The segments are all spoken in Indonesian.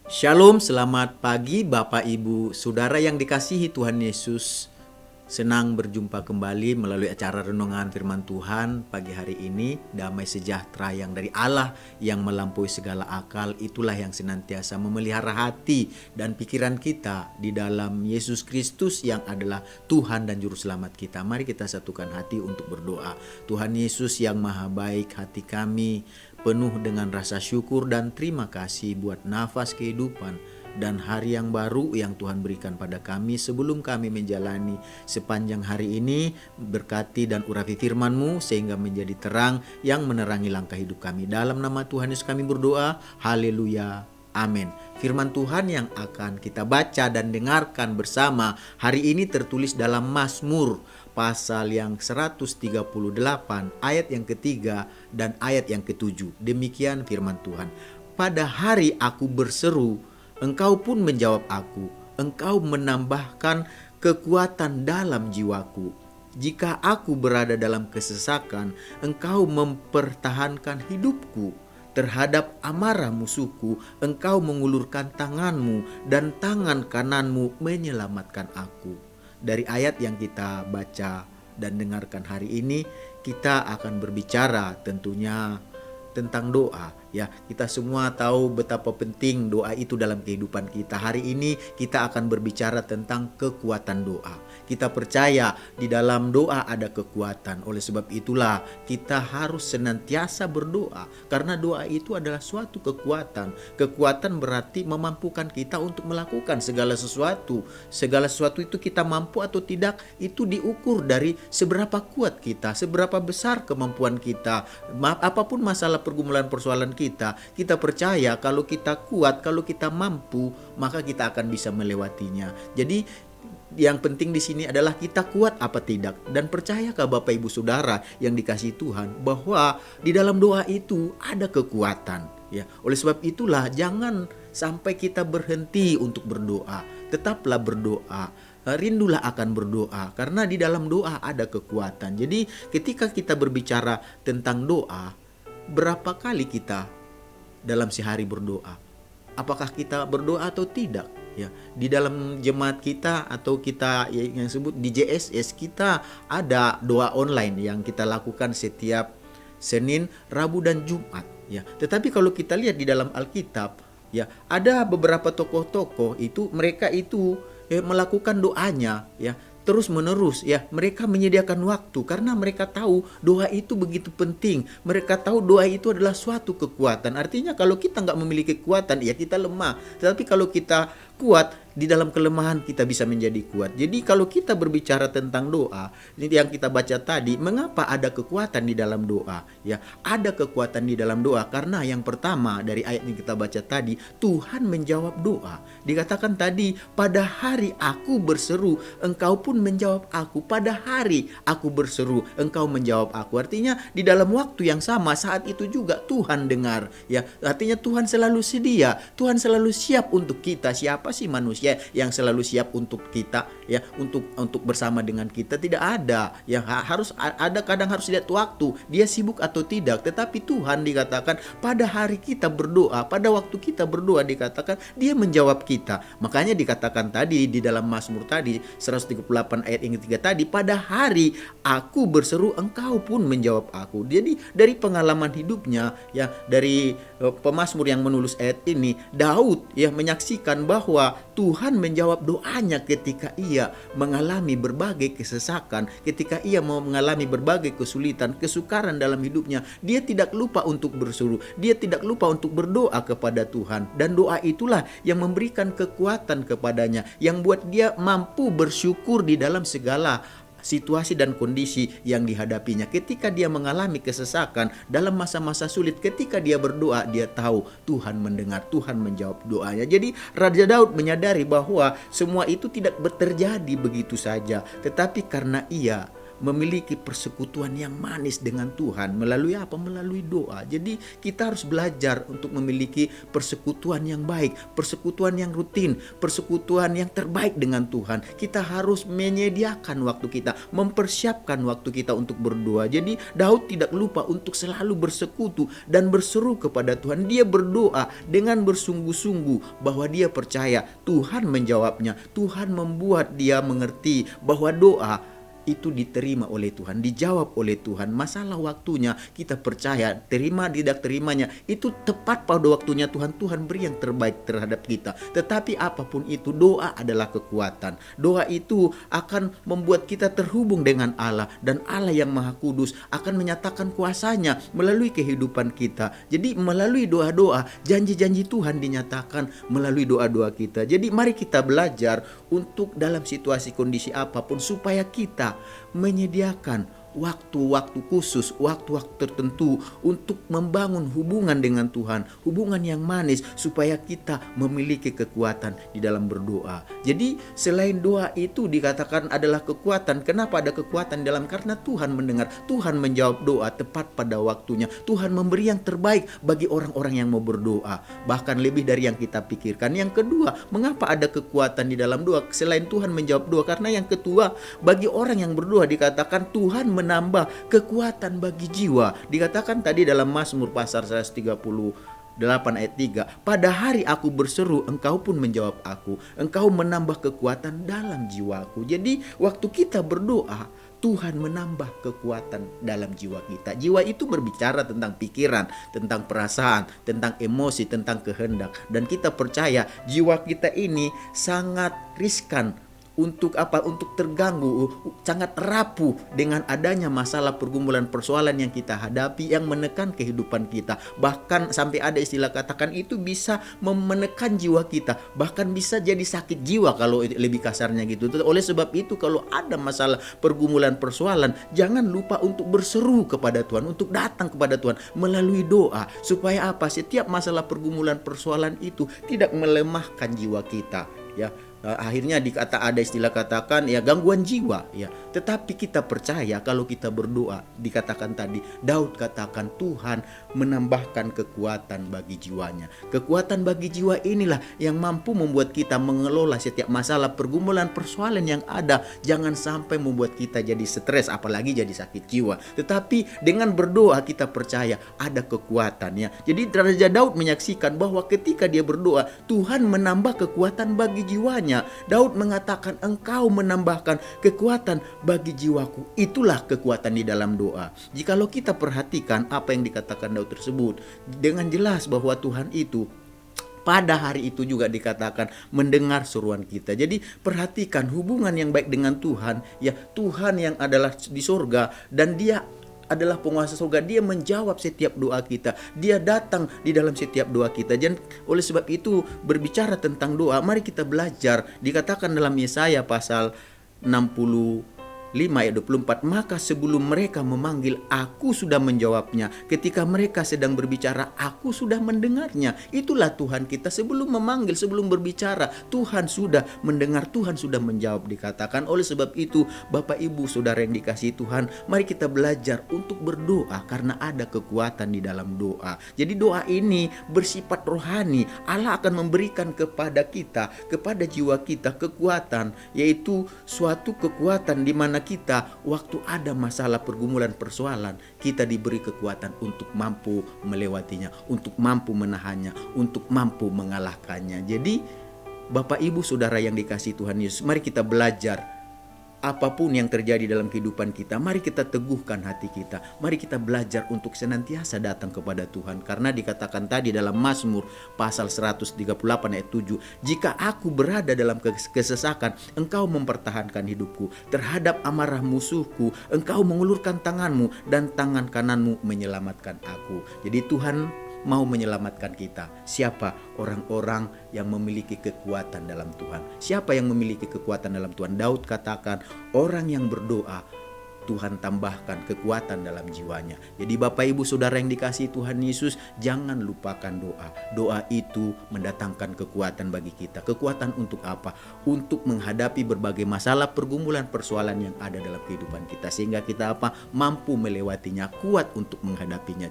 Shalom, selamat pagi Bapak Ibu, Saudara yang dikasihi Tuhan Yesus. Senang berjumpa kembali melalui acara renungan firman Tuhan pagi hari ini. Damai sejahtera yang dari Allah yang melampaui segala akal, itulah yang senantiasa memelihara hati dan pikiran kita di dalam Yesus Kristus yang adalah Tuhan dan Juru Selamat kita. Mari kita satukan hati untuk berdoa. Tuhan Yesus yang maha baik, hati kami penuh dengan rasa syukur dan terima kasih buat nafas kehidupan dan hari yang baru yang Tuhan berikan pada kami sebelum kami menjalani sepanjang hari ini. Berkati dan urapi firman-Mu sehingga menjadi terang yang menerangi langkah hidup kami. Dalam nama Tuhan Yesus kami berdoa, haleluya, amin. Firman Tuhan yang akan kita baca dan dengarkan bersama hari ini tertulis dalam Mazmur pasal yang 138 ayat yang ketiga dan ayat yang ketujuh. Demikian firman Tuhan. Pada hari aku berseru, Engkau pun menjawab aku. Engkau menambahkan kekuatan dalam jiwaku. Jika aku berada dalam kesesakan, Engkau mempertahankan hidupku. Terhadap amarah musuhku, Engkau mengulurkan tangan-Mu dan tangan kanan-Mu menyelamatkan aku. Dari ayat yang kita baca dan dengarkan hari ini, kita akan berbicara tentunya tentang doa. Ya, kita semua tahu betapa penting doa itu dalam kehidupan kita. Hari ini kita akan berbicara tentang kekuatan doa. Kita percaya di dalam doa ada kekuatan. Oleh sebab itulah kita harus senantiasa berdoa. Karena doa itu adalah suatu kekuatan. Kekuatan berarti memampukan kita untuk melakukan segala sesuatu. Segala sesuatu itu kita mampu atau tidak, itu diukur dari seberapa kuat kita, seberapa besar kemampuan kita. Apapun masalah pergumulan persoalan kita percaya kalau kita kuat, kalau kita mampu, maka kita akan bisa melewatinya. Jadi yang penting di sini adalah kita kuat apa tidak, dan percayakah Bapak Ibu Saudara yang dikasihi Tuhan bahwa di dalam doa itu ada kekuatan. Ya, oleh sebab itulah jangan sampai kita berhenti untuk berdoa. Tetaplah berdoa. Rindulah akan berdoa karena di dalam doa ada kekuatan. Jadi ketika kita berbicara tentang doa, berapa kali kita dalam sehari berdoa? Apakah kita berdoa atau tidak? Ya, di dalam jemaat kita atau kita yang sebut di JSS kita ada doa online yang kita lakukan setiap Senin, Rabu dan Jumat. Ya, tetapi kalau kita lihat di dalam Alkitab, ya ada beberapa tokoh-tokoh itu mereka itu melakukan doanya ya terus menerus. Ya, mereka menyediakan waktu karena mereka tahu doa itu begitu penting. Mereka tahu doa itu adalah suatu kekuatan. Artinya kalau kita nggak memiliki kekuatan, ya kita lemah. Tetapi kalau kita kuat, di dalam kelemahan kita bisa menjadi kuat. Jadi kalau kita berbicara tentang doa, ini yang kita baca tadi, mengapa ada kekuatan di dalam doa? Ya, ada kekuatan di dalam doa karena yang pertama dari ayat yang kita baca tadi, Tuhan menjawab doa. Dikatakan tadi, pada hari aku berseru, Engkau pun menjawab aku. Pada hari aku berseru, Engkau menjawab aku. Artinya di dalam waktu yang sama saat itu juga Tuhan dengar. Ya, artinya Tuhan selalu sedia, Tuhan selalu siap untuk kita. Siapa sih manusia yang selalu siap untuk kita, ya, untuk bersama dengan kita? Tidak ada. Yang harus ada, kadang harus lihat waktu, dia sibuk atau tidak. Tetapi Tuhan dikatakan pada hari kita berdoa, pada waktu kita berdoa dikatakan dia menjawab kita. Makanya dikatakan tadi di dalam Mazmur tadi 138 ayat yang ketiga tadi, pada hari aku berseru, Engkau pun menjawab aku. Jadi dari pengalaman hidupnya, ya, dari pemazmur yang menulis ayat ini, Daud ya menyaksikan bahwa Tuhan menjawab doanya ketika ia mengalami berbagai kesesakan, ketika ia mau mengalami berbagai kesulitan, kesukaran dalam hidupnya. Dia tidak lupa untuk berseru, dia tidak lupa untuk berdoa kepada Tuhan. Dan doa itulah yang memberikan kekuatan kepadanya, yang buat dia mampu bersyukur di dalam segala situasi dan kondisi yang dihadapinya. Ketika dia mengalami kesesakan dalam masa-masa sulit, ketika dia berdoa, dia tahu Tuhan mendengar, Tuhan menjawab doanya. Jadi Raja Daud menyadari bahwa semua itu tidak terjadi begitu saja, tetapi karena ia memiliki persekutuan yang manis dengan Tuhan melalui apa? Melalui doa. Jadi kita harus belajar untuk memiliki persekutuan yang baik, persekutuan yang rutin, persekutuan yang terbaik dengan Tuhan. Kita harus menyediakan waktu kita, mempersiapkan waktu kita untuk berdoa. Jadi Daud tidak lupa untuk selalu bersekutu dan berseru kepada Tuhan. Dia berdoa dengan bersungguh-sungguh bahwa dia percaya Tuhan menjawabnya. Tuhan membuat dia mengerti bahwa doa itu diterima oleh Tuhan, dijawab oleh Tuhan. Masalah waktunya kita percaya, terima tidak terimanya itu tepat pada waktunya Tuhan. Tuhan beri yang terbaik terhadap kita. Tetapi apapun itu, doa adalah kekuatan. Doa itu akan membuat kita terhubung dengan Allah, dan Allah yang Maha Kudus akan menyatakan kuasanya melalui kehidupan kita. Jadi melalui doa-doa, janji-janji Tuhan dinyatakan melalui doa-doa kita. Jadi mari kita belajar untuk dalam situasi kondisi apapun supaya kita menyediakan waktu-waktu khusus, waktu-waktu tertentu untuk membangun hubungan dengan Tuhan, hubungan yang manis supaya kita memiliki kekuatan di dalam berdoa. Jadi selain doa itu dikatakan adalah kekuatan. Kenapa ada kekuatan dalam? Karena Tuhan mendengar, Tuhan menjawab doa tepat pada waktunya. Tuhan memberi yang terbaik bagi orang-orang yang mau berdoa, bahkan lebih dari yang kita pikirkan. Yang kedua, mengapa ada kekuatan di dalam doa? Selain Tuhan menjawab doa, karena yang kedua, bagi orang yang berdoa dikatakan Tuhan menambah kekuatan bagi jiwa. Dikatakan tadi dalam Mazmur pasal 138 ayat 3, pada hari aku berseru, engkau pun menjawab aku, engkau menambah kekuatan dalam jiwaku. Jadi waktu kita berdoa, Tuhan menambah kekuatan dalam jiwa kita. Jiwa itu berbicara tentang pikiran, tentang perasaan, tentang emosi, tentang kehendak. Dan kita percaya jiwa kita ini sangat riskan untuk apa? Untuk terganggu, sangat rapuh dengan adanya masalah pergumulan persoalan yang kita hadapi yang menekan kehidupan kita. Bahkan sampai ada istilah katakan itu bisa menekan jiwa kita, bahkan bisa jadi sakit jiwa kalau lebih kasarnya gitu. Oleh sebab itu kalau ada masalah pergumulan persoalan, jangan lupa untuk berseru kepada Tuhan, untuk datang kepada Tuhan melalui doa, supaya apa? Setiap masalah pergumulan persoalan itu tidak melemahkan jiwa kita, ya. Akhirnya ada istilah katakan ya gangguan jiwa, ya. Tetapi kita percaya kalau kita berdoa, dikatakan tadi Daud katakan Tuhan menambahkan kekuatan bagi jiwanya. Kekuatan bagi jiwa inilah yang mampu membuat kita mengelola setiap masalah pergumulan persoalan yang ada. Jangan sampai membuat kita jadi stres, apalagi jadi sakit jiwa. Tetapi dengan berdoa kita percaya ada kekuatannya. Jadi Raja Daud menyaksikan bahwa ketika dia berdoa, Tuhan menambah kekuatan bagi jiwanya. Daud mengatakan engkau menambahkan kekuatan bagi jiwaku. Itulah kekuatan di dalam doa. Jikalau kita perhatikan apa yang dikatakan Daud tersebut, dengan jelas bahwa Tuhan itu pada hari itu juga dikatakan mendengar seruan kita. Jadi perhatikan hubungan yang baik dengan Tuhan, ya. Tuhan yang adalah di sorga dan dia adalah penguasa surga, dia menjawab setiap doa kita, dia datang di dalam setiap doa kita. Dan oleh sebab itu berbicara tentang doa, mari kita belajar. Dikatakan dalam Yesaya pasal 65 ayat 24, maka sebelum mereka memanggil, aku sudah menjawabnya. Ketika mereka sedang berbicara, aku sudah mendengarnya. Itulah Tuhan kita, sebelum memanggil, sebelum berbicara, Tuhan sudah mendengar, Tuhan sudah menjawab, dikatakan. Oleh sebab itu Bapak Ibu Saudara yang dikasihi Tuhan, mari kita belajar untuk berdoa karena ada kekuatan di dalam doa. Jadi doa ini bersifat rohani. Allah akan memberikan kepada kita, kepada jiwa kita kekuatan, yaitu suatu kekuatan di mana kita waktu ada masalah pergumulan persoalan, kita diberi kekuatan untuk mampu melewatinya, untuk mampu menahannya, untuk mampu mengalahkannya. Jadi Bapak Ibu Saudara yang dikasihi Tuhan Yesus, mari kita belajar. Apapun yang terjadi dalam kehidupan kita, mari kita teguhkan hati kita. Mari kita belajar untuk senantiasa datang kepada Tuhan. Karena dikatakan tadi dalam Mazmur pasal 138 ayat 7, jika aku berada dalam kesesakan, engkau mempertahankan hidupku. Terhadap amarah musuhku, engkau mengulurkan tanganmu dan tangan kananmu menyelamatkan aku. Jadi Tuhan mau menyelamatkan kita. Siapa? Orang-orang yang memiliki kekuatan dalam Tuhan. Siapa yang memiliki kekuatan dalam Tuhan? Daud katakan, orang yang berdoa Tuhan tambahkan kekuatan dalam jiwanya. Jadi Bapak Ibu Saudara yang dikasihi Tuhan Yesus, jangan lupakan doa. Doa itu mendatangkan kekuatan bagi kita. Kekuatan untuk apa? Untuk menghadapi berbagai masalah, pergumulan, persoalan yang ada dalam kehidupan kita. Sehingga kita mampu melewatinya, kuat untuk menghadapinya.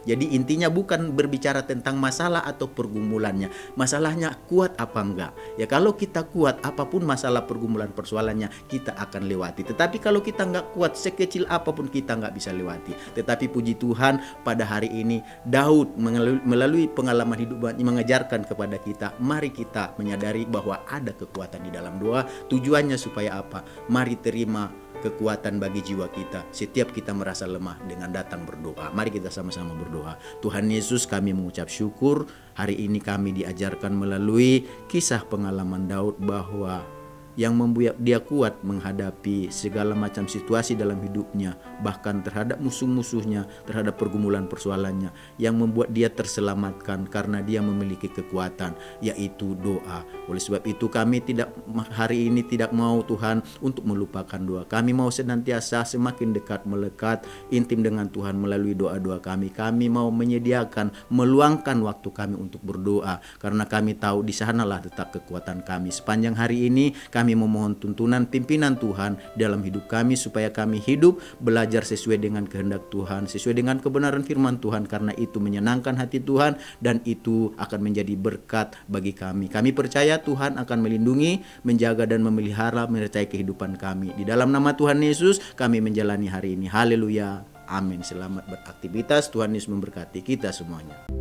Jadi intinya bukan berbicara tentang masalah atau pergumulannya. Masalahnya kuat apa enggak? Ya kalau kita kuat, apapun masalah, pergumulan, persoalannya kita akan lewati. Tetapi kalau kita enggak kuat, sekecil apapun kita nggak bisa lewati. Tetapi puji Tuhan, pada hari ini Daud melalui pengalaman hidupnya mengajarkan kepada kita, mari kita menyadari bahwa ada kekuatan di dalam doa. Tujuannya supaya apa? Mari terima kekuatan bagi jiwa kita setiap kita merasa lemah dengan datang berdoa. Mari kita sama-sama berdoa. Tuhan Yesus, kami mengucap syukur hari ini kami diajarkan melalui kisah pengalaman Daud bahwa yang membuat dia kuat menghadapi segala macam situasi dalam hidupnya, bahkan terhadap musuh-musuhnya, terhadap pergumulan persoalannya, yang membuat dia terselamatkan karena dia memiliki kekuatan, yaitu doa. Oleh sebab itu kami hari ini tidak mau Tuhan untuk melupakan doa. Kami mau senantiasa semakin dekat, melekat, intim dengan Tuhan melalui doa-doa kami. Kami mau menyediakan, meluangkan waktu kami untuk berdoa, karena kami tahu di sanalah letak kekuatan kami. Sepanjang hari ini kami memohon tuntunan pimpinan Tuhan dalam hidup kami supaya kami hidup belajar sesuai dengan kehendak Tuhan, sesuai dengan kebenaran firman Tuhan, karena itu menyenangkan hati Tuhan dan itu akan menjadi berkat bagi kami. Kami percaya Tuhan akan melindungi, menjaga dan memelihara menyertai kehidupan kami. Di dalam nama Tuhan Yesus kami menjalani hari ini. Haleluya. Amin. Selamat beraktivitas. Tuhan Yesus memberkati kita semuanya.